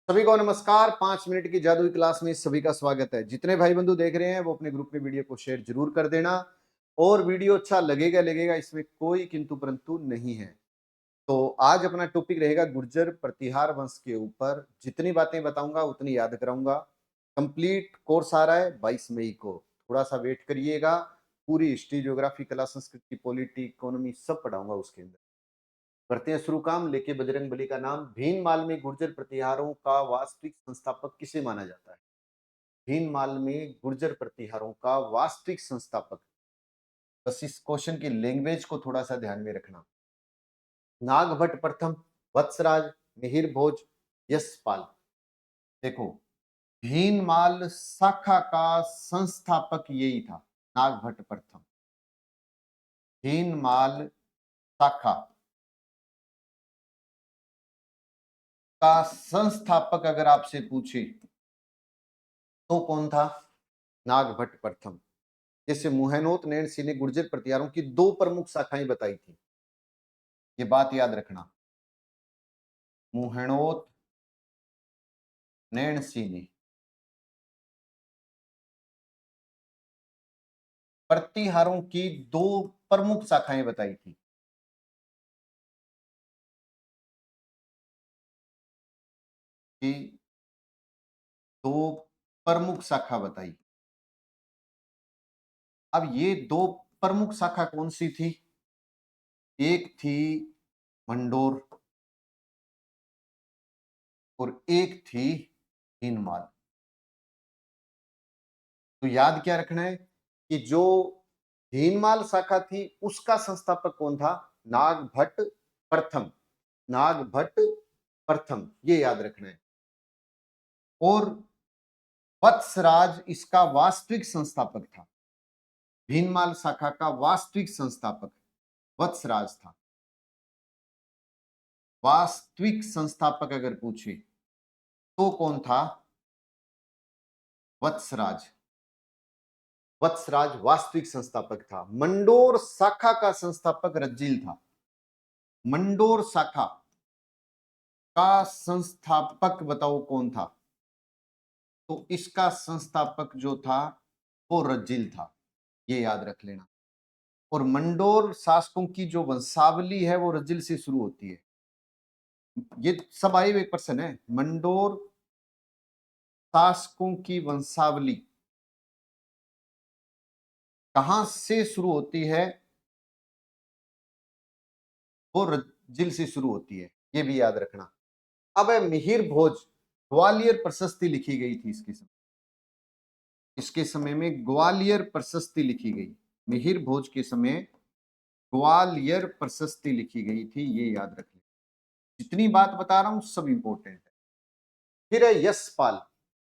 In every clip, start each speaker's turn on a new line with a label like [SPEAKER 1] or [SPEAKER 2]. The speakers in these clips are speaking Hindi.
[SPEAKER 1] सभी को नमस्कार। 5 मिनट की जादुई क्लास में सभी का स्वागत है। जितने भाई बंधु देख रहे हैं वो अपने ग्रुप में वीडियो को शेयर जरूर कर देना। और वीडियो अच्छा लगेगा, इसमें कोई किंतु परंतु नहीं है। तो आज अपना टॉपिक रहेगा गुर्जर प्रतिहार वंश के ऊपर। जितनी बातें बताऊंगा उतनी याद कराऊंगा। कंप्लीट कोर्स आ रहा है 22 मई को, थोड़ा सा वेट करिएगा। पूरी हिस्ट्री, ज्योग्राफी, कला, संस्कृति, पॉलिटी, इकोनॉमी सब पढ़ाऊंगा उसके अंदर। करते हैं शुरू। काम लेके बजरंग बली का नाम। भीनमाल में गुर्जर प्रतिहारों का वास्तविक संस्थापक किसे माना जाता है? भीनमाल में गुर्जर प्रतिहारों का वास्तविक संस्थापक। बस इस क्वेश्चन की लैंग्वेज को थोड़ा सा ध्यान में रखना। नागभट्ट प्रथम, वत्सराज, मिहिर भोज, यशपाल। देखो, भीनमाल शाखा का संस्थापक यही था, नागभट्ट प्रथम। भीनमाल शाखा का संस्थापक अगर आपसे पूछे तो कौन था? नागभट्ट प्रथम। जैसे मुहैनोत नैणसी ने गुर्जर प्रतिहारों की दो प्रमुख शाखाएं बताई थी, ये बात याद रखना। मुहैनोत नैणसी ने प्रतिहारों की दो प्रमुख शाखाएं बताई थी। कि दो प्रमुख शाखा बताई। अब ये दो प्रमुख शाखा कौन सी थी? एक थी मंडोर और एक थी भीनमाल। तो याद क्या रखना है कि जो भीनमाल शाखा थी उसका संस्थापक कौन था? नागभट्ट प्रथम। नागभट्ट प्रथम, ये याद रखना है। और वत्सराज इसका वास्तविक संस्थापक था। भीनमाल शाखा का वास्तविक संस्थापक वत्सराज था। वास्तविक संस्थापक अगर पूछे तो कौन था? वत्सराज। वत्सराज वास्तविक संस्थापक था। मंडोर शाखा का संस्थापक रज्जिल था। मंडोर शाखा का संस्थापक बताओ कौन था? तो इसका संस्थापक जो था वो रज्जिल था, ये याद रख लेना। और मंडोर शासकों की जो वंशावली है वो रज्जिल से शुरू होती है। ये सब आए हुए प्रश्न है। मंडोर शासकों की वंशावली कहां से शुरू होती है? वो रज्जिल से शुरू होती है, ये भी याद रखना। अब मिहिर भोज, ग्वालियर प्रशस्ति लिखी गई थी इसके समय। इसके समय में ग्वालियर प्रशस्ति लिखी गई। मिहिर भोज के समय ग्वालियर प्रशस्ति लिखी गई थी, ये याद रख लें। जितनी बात बता रहा हूं सब इंपॉर्टेंट है। फिर है यशपाल।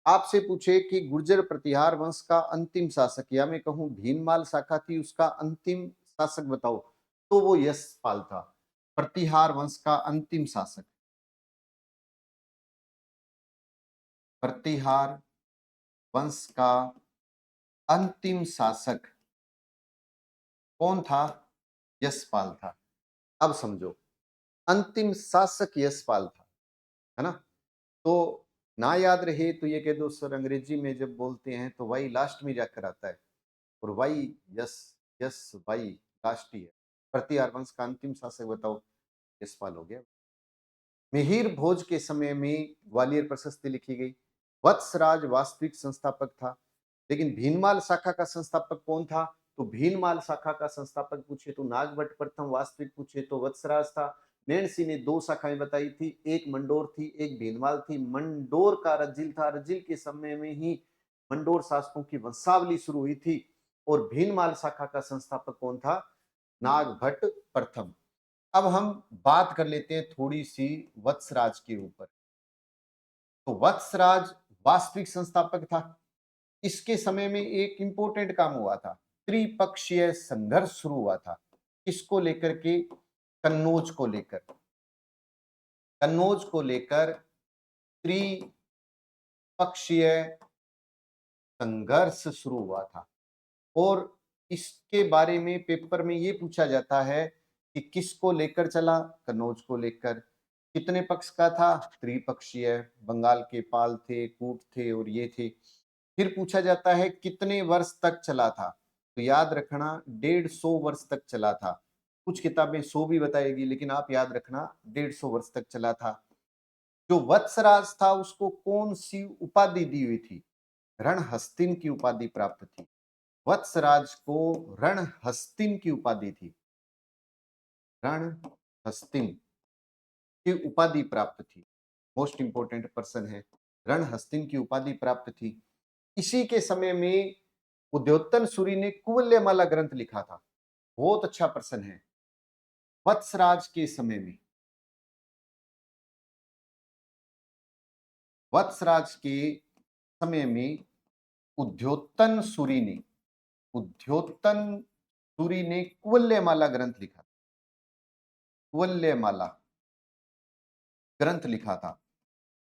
[SPEAKER 1] आपसे पूछे कि गुर्जर प्रतिहार वंश का अंतिम शासक, या मैं कहूं भीनमाल शाखा थी उसका अंतिम शासक बताओ, तो वो यशपाल था। प्रतिहार वंश का अंतिम शासक, प्रतिहार वंश का अंतिम शासक कौन था? यशपाल था। अब समझो, अंतिम शासक यशपाल था, है ना? तो ना याद रहे तो ये कह दो सर अंग्रेजी में जब बोलते हैं तो वाई लास्ट में जाकर आता है, और Y S, S Y last ही है। प्रतिहार वंश का अंतिम शासक बताओ, यशपाल हो गया। मिहिर भोज के समय में ग्वालियर प्रशस्ति लिखी गई। वत्सराज वास्तविक संस्थापक था। लेकिन भीनमाल शाखा का संस्थापक कौन था? तो भीनमाल शाखा का संस्थापक पूछे तो नागभट्ट प्रथम, वास्तविक पूछे तो वत्सराज था। नैणसी ने दो शाखाएं बताई थी, एक मंडोर थी, एक भीनमाल थी। मंडोर का रज्जिल था, रज्जिल के समय में ही मंडोर शासकों की वंशावली शुरू हुई थी। और भीनमाल शाखा का संस्थापक कौन था? नागभट्ट प्रथम। अब हम बात कर लेते हैं थोड़ी सी वत्सराज के ऊपर। तो वत्सराज वास्तविक संस्थापक था। इसके समय में एक इंपॉर्टेंट काम हुआ था, त्रिपक्षीय संघर्ष शुरू हुआ था। किसको लेकर के? कन्नौज को लेकर। कन्नौज को लेकर त्रिपक्षीय संघर्ष शुरू हुआ था। और इसके बारे में पेपर में ये पूछा जाता है कि किसको लेकर चला? कन्नौज को लेकर। कितने पक्ष का था? त्रिपक्षीय। बंगाल के पाल थे, कूट थे और ये थे। फिर पूछा जाता है कितने वर्ष तक चला था? तो याद रखना 150 वर्ष तक चला था। कुछ किताबें 100 भी बताएगी, लेकिन आप याद रखना 150 वर्ष तक चला था। जो वत्सराज था उसको कौन सी उपाधि दी हुई थी? रणहस्तिन की उपाधि प्राप्त थी। वत्सराज को रणहस्तिन की उपाधि थी। रणहस्तिन की उपाधि प्राप्त थी। मोस्ट इंपोर्टेंट पर्सन है। रणहस्तिन की उपाधि प्राप्त थी। इसी के समय में उद्योतन सूरी ने कुवल्यमाला ग्रंथ लिखा था। बहुत अच्छा पर्सन है। वत्सराज के समय में, वत्सराज के समय में उद्योतन सूरी ने, उद्योतन सूरी ने कुवल्यमाला ग्रंथ लिखा। कुवल्यमाला ग्रंथ लिखा था।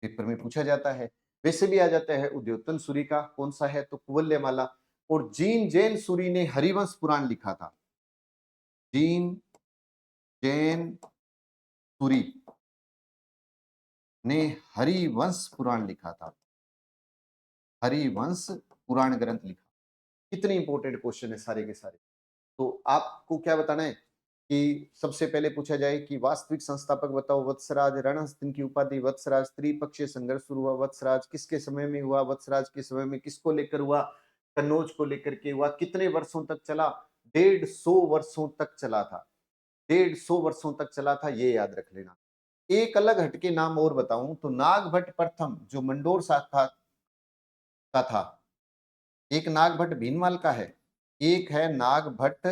[SPEAKER 1] पेपर में पूछा जाता है। वैसे भी आ जाता है। उद्योतन सूरी का कौन सा है? तो कुवल्यमाला। और जीन जैन सूरी ने हरिवंश पुराण लिखा था। जीन जैन सूरी ने हरिवंश पुराण लिखा था। हरिवंश पुराण ग्रंथ लिखा। कितने इंपॉर्टेंट क्वेश्चन है सारे के सारे। तो आपको क्या बताना है कि सबसे पहले पूछा जाए कि वास्तविक संस्थापक बताओ। वत्सराज। रणहस्तिन की उपाधि वत्सराज। त्रिपक्षीय संघर्ष शुरू हुआ। वत्सराज किसके समय में हुआ? वत्सराज के समय में किसको लेकर हुआ? कन्नौज को लेकर के हुआ। कितने वर्षों तक चला? 150 वर्षों तक चला था। 150 वर्षों तक चला था, ये याद रख लेना। एक अलग हटके नाम और बताऊं तो नागभट्ट प्रथम जो मंडोर शाखा का था। एक नागभट्ट भीनमाल का है, एक है नागभट्ट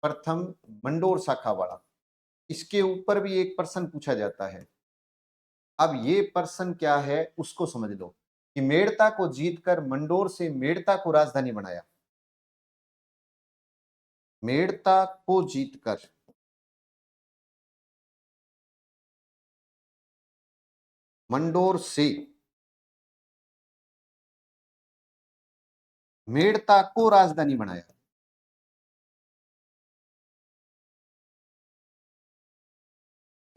[SPEAKER 1] प्रथम मंडोर शाखा वाला। इसके ऊपर भी एक प्रश्न पूछा जाता है। अब ये प्रश्न क्या है उसको समझ लो कि मेड़ता को जीतकर मंडोर से मेड़ता को राजधानी बनाया। मेड़ता को जीतकर मंडोर से मेड़ता को राजधानी बनाया।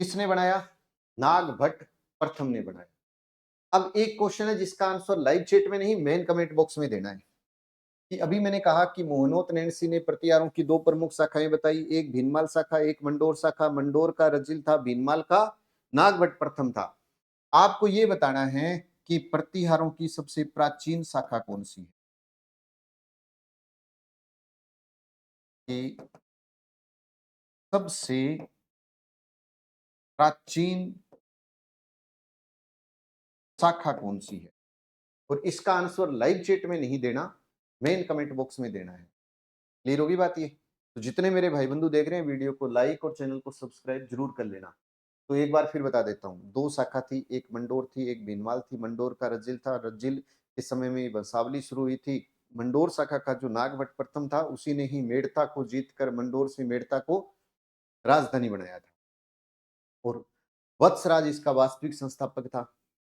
[SPEAKER 1] किसने बनाया? नागभट्ट प्रथम ने बनाया। अब एक क्वेश्चन है जिसका आंसर लाइव चैट में नहीं, मेन कमेंट बॉक्स में देना है। कि अभी मैंने कहा कि मोहनोत नैन्सी ने प्रतिहारों की दो प्रमुख शाखाएं बताई। एक भीनमाल शाखा, एक मंडोर शाखा। मंडोर का रजिल था, भीनमाल का नागभट्ट प्रथम था। आपको यह बताना है कि प्रतिहारों की सबसे प्राचीन शाखा कौन सी है? कि सबसे प्राचीन शाखा कौन सी है? और इसका आंसर लाइव चैट में नहीं देना, मेन कमेंट बॉक्स में देना है। क्लियर होगी बात ये? तो जितने मेरे भाई बंधु देख रहे हैं वीडियो को लाइक और चैनल को सब्सक्राइब जरूर कर लेना। तो एक बार फिर बता देता हूँ। दो शाखा थी, एक मंडोर थी, एक भीनमाल थी। मंडोर का रजिल था। रजिल के समय में वंशावली शुरू हुई थी। मंडोर शाखा का जो नागभट्ट प्रथम था उसी ने ही मेड़ता को जीतकर मंडोर से मेड़ता को राजधानी बनाया था। और वत्सराज इसका वास्तविक संस्थापक था।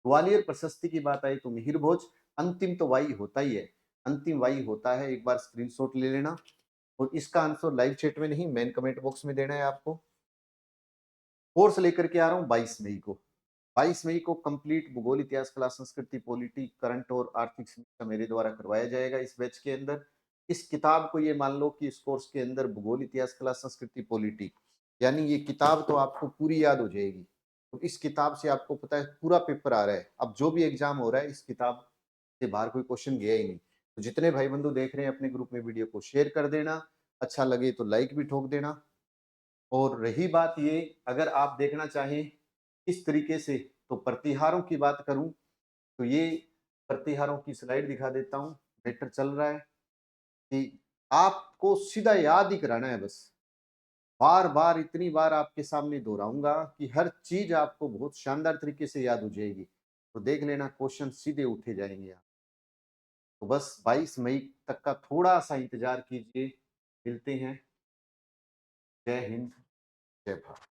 [SPEAKER 1] ग्वालियर प्रशस्ति की बात आई तो मिहिर भोज। अंतिम तो वाई होता ही है, अंतिम वाई होता है। एक बार स्क्रीनशॉट ले लेना। और इसका आंसर लाइव चैट में नहीं, मेन कमेंट बॉक्स में देना है आपको। कोर्स लेकर के आ रहा हूँ 22 मई को। 22 मई को कंप्लीट भूगोल, इतिहास, कला, संस्कृति, पॉलिटी, करंट और आर्थिक समीक्षा मेरे द्वारा करवाया जाएगा इस बैच के अंदर। इस किताब को ये मान लो कि इस कोर्स के अंदर भूगोल, इतिहास, कला, संस्कृति, पॉलिटी, यानी ये किताब तो आपको पूरी याद हो जाएगी। तो इस किताब से आपको पता है पूरा पेपर आ रहा है। अब जो भी एग्जाम हो रहा है इस किताब से बाहर कोई क्वेश्चन गया ही नहीं। तो जितने भाई बंधु देख रहे हैं अपने ग्रुप में वीडियो को शेयर कर देना। अच्छा लगे तो लाइक भी ठोक देना। और रही बात ये, अगर आप देखना चाहें इस तरीके से तो प्रतिहारों की बात करूं तो ये प्रतिहारों की स्लाइड दिखा देता हूं। मैटर चल रहा है कि आपको सीधा याद ही कराना है बस। बार बार इतनी बार आपके सामने दोहराऊंगा कि हर चीज आपको बहुत शानदार तरीके से याद हो जाएगी। तो देख लेना क्वेश्चन सीधे उठे जाएंगे आप। तो बस 22 मई तक का थोड़ा सा इंतजार कीजिए। मिलते हैं। जय हिंद, जय भारत।